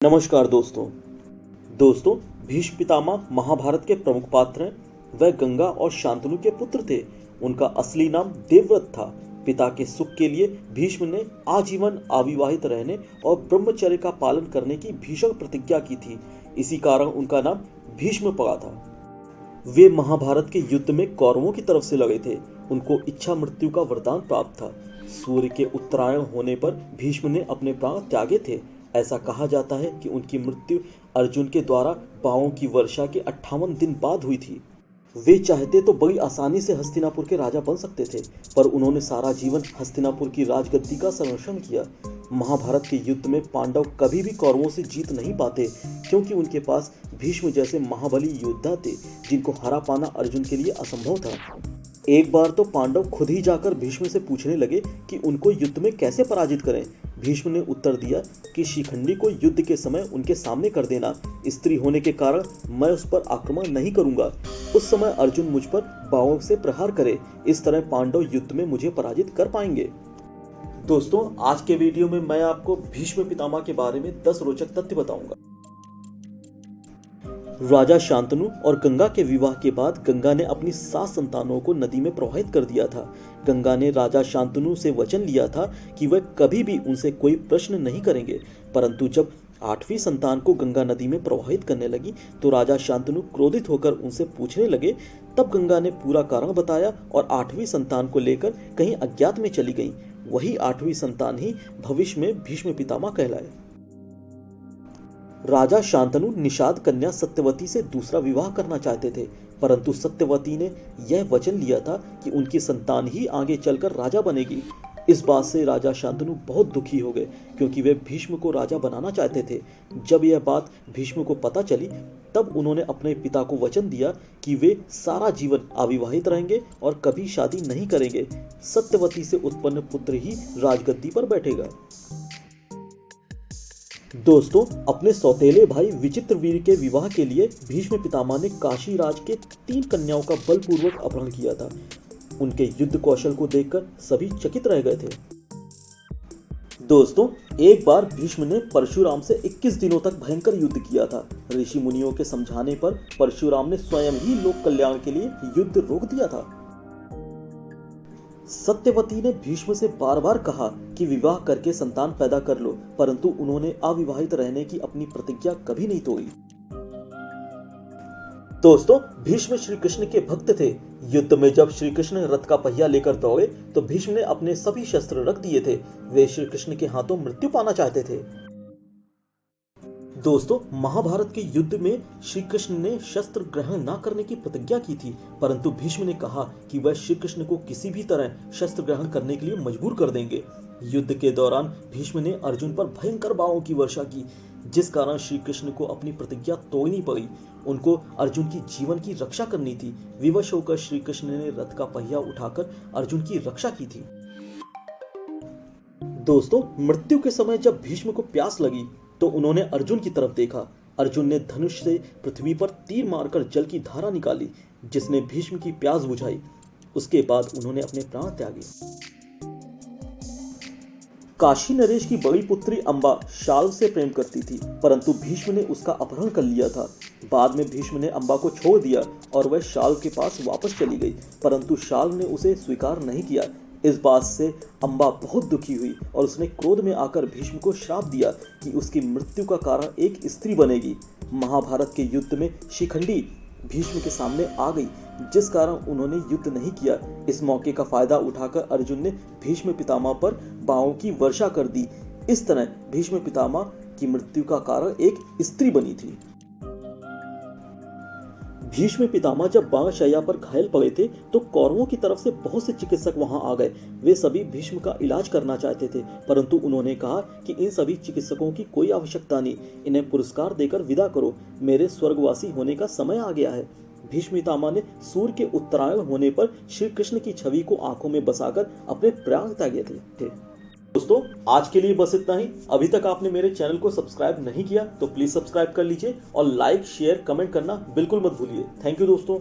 नमस्कार दोस्तों भीष्म पितामह महाभारत के प्रमुख पात्र हैं। वह गंगा और शांतनु के पुत्र थे। उनका असली नाम देवव्रत था। पिता के सुख के लिए भीष्म ने आजीवन अविवाहित रहने और ब्रह्मचर्य का पालन करने की भीषण प्रतिज्ञा की थी। इसी कारण उनका नाम भीष्म पड़ा था। वे महाभारत के युद्ध में कौरवों की तरफ से लड़े थे। उनको इच्छा मृत्यु का वरदान प्राप्त था। सूर्य के उत्तरायण होने पर भीष्म ने अपने प्राण त्यागे थे। ऐसा कहा जाता है कि उनकी मृत्यु अर्जुन के द्वारा बाणों की वर्षा के 58 दिन बाद हुई थी। वे चाहते तो बड़ी आसानी से हस्तिनापुर के राजा बन सकते थे, पर उन्होंने सारा जीवन हस्तिनापुर की राजगद्दी का संरक्षण किया। महाभारत के युद्ध में पांडव कभी भी कौरवों से जीत नहीं पाते, क्योंकि उनके पास भीष्म जैसे महाबली योद्धा थे जिनको हरा पाना अर्जुन के लिए असंभव था। एक बार तो पांडव खुद ही जाकर भीष्म से पूछने लगे कि उनको युद्ध में कैसे पराजित करें। भीष्म ने उत्तर दिया कि शिखंडी को युद्ध के समय उनके सामने कर देना। स्त्री होने के कारण मैं उस पर आक्रमण नहीं करूंगा। उस समय अर्जुन मुझ पर बाणों से प्रहार करे। इस तरह पांडव युद्ध में मुझे पराजित कर पाएंगे। दोस्तों, आज के वीडियो में मैं आपको भीष्म पितामह के बारे में 10 रोचक तथ्य बताऊंगा। राजा शांतनु और गंगा के विवाह के बाद गंगा ने अपनी 7 संतानों को नदी में प्रवाहित कर दिया था। गंगा ने राजा शांतनु से वचन लिया था कि वह कभी भी उनसे कोई प्रश्न नहीं करेंगे, परंतु जब 8वीं संतान को गंगा नदी में प्रवाहित करने लगी तो राजा शांतनु क्रोधित होकर उनसे पूछने लगे। तब गंगा ने पूरा कारण बताया और 8वीं संतान को लेकर कहीं अज्ञात में चली गई। वही 8वीं संतान ही भविष्य में भीष्म पितामह कहलाए। राजा शांतनु निषाद कन्या सत्यवती से दूसरा विवाह करना चाहते थे, परंतु सत्यवती ने यह वचन लिया था कि उनकी संतान ही आगे चलकर राजा बनेगी। इस बात से राजा शांतनु बहुत दुखी हो गए, क्योंकि वे भीष्म को राजा बनाना चाहते थे। जब यह बात भीष्म को पता चली, तब उन्होंने अपने पिता को वचन दिया कि वे सारा जीवन अविवाहित रहेंगे और कभी शादी नहीं करेंगे। सत्यवती से उत्पन्न पुत्र ही राजगद्दी पर बैठेगा। दोस्तों, अपने सौतेले भाई विचित्रवीर के विवाह के लिए भीष्म पितामह ने काशी राज के 3 कन्याओं का बलपूर्वक अपहरण किया था। उनके युद्ध कौशल को देखकर सभी चकित रह गए थे। दोस्तों, एक बार भीष्म ने परशुराम से 21 दिनों तक भयंकर युद्ध किया था। ऋषि मुनियों के समझाने पर परशुराम ने स्वयं ही लोक कल्याण के लिए युद्ध रोक दिया था। सत्यवती ने भीष्म से बार बार कहा कि विवाह करके संतान पैदा कर लो, परंतु उन्होंने अविवाहित रहने की अपनी प्रतिज्ञा कभी नहीं तोड़ी। दोस्तों, भीष्म श्री कृष्ण के भक्त थे। युद्ध में जब श्री कृष्ण रथ का पहिया लेकर दौड़े तो भीष्म ने अपने सभी शस्त्र रख दिए थे। वे श्री कृष्ण के हाथों मृत्यु पाना चाहते थे। दोस्तों, महाभारत के युद्ध में श्री कृष्ण ने शस्त्र ग्रहण न करने की प्रतिज्ञा की थी, परंतु भीष्म ने कहा कि वह श्री कृष्ण को किसी भी तरह शस्त्र ग्रहण करने के लिए मजबूर कर देंगे। युद्ध के दौरान भीष्म ने अर्जुन पर भयंकर बाणों की वर्षा की, जिस कारण श्री कृष्ण को अपनी प्रतिज्ञा तोड़नी पड़ी। उनको अर्जुन की जीवन की रक्षा करनी थी। विवश होकर श्री कृष्ण ने रथ का पहिया उठाकर अर्जुन की रक्षा की थी। दोस्तों, मृत्यु के समय जब भीष्म को प्यास लगी तो उन्होंने अर्जुन की तरफ देखा। अर्जुन ने धनुष से पृथ्वी पर तीर मारकर जल की धारा निकाली, जिसने भीष्म की प्यास बुझाई। उसके बाद उन्होंने अपने प्राण त्यागे। काशी नरेश की बड़ी पुत्री अंबा शाल्व से प्रेम करती थी, परंतु भीष्म ने उसका अपहरण कर लिया था। बाद में भीष्म ने अंबा को छोड़ दिया और वह शाल्व के पास वापस चली गई, परंतु शाल्व ने उसे स्वीकार नहीं किया। इस बात से अंबा बहुत दुखी हुई और उसने क्रोध में आकर भीष्म को श्राप दिया कि उसकी मृत्यु का कारण एक स्त्री बनेगी। महाभारत के युद्ध में शिखंडी भीष्म के सामने आ गई, जिस कारण उन्होंने युद्ध नहीं किया। इस मौके का फायदा उठाकर अर्जुन ने भीष्म पितामह पर बाणों की वर्षा कर दी। इस तरह भीष्म पितामह की मृत्यु का कारण एक स्त्री बनी थी। भीष्म पितामह जब बाणशैया पर घायल पड़े थे तो कौरवों की तरफ से बहुत से चिकित्सक वहां आ गए। वे सभी भीष्म का इलाज करना चाहते थे, परंतु उन्होंने कहा कि इन सभी चिकित्सकों की कोई आवश्यकता नहीं, इन्हें पुरस्कार देकर विदा करो, मेरे स्वर्गवासी होने का समय आ गया है। भीष्म पितामह ने सूर्य के उत्तरायण होने पर श्री कृष्ण की छवि को आंखों में बसाकर अपने प्राण त्यागे थे। दोस्तों, आज के लिए बस इतना ही। अभी तक आपने मेरे चैनल को सब्सक्राइब नहीं किया तो प्लीज सब्सक्राइब कर लीजिए और लाइक, शेयर, कमेंट करना बिल्कुल मत भूलिए। थैंक यू दोस्तों।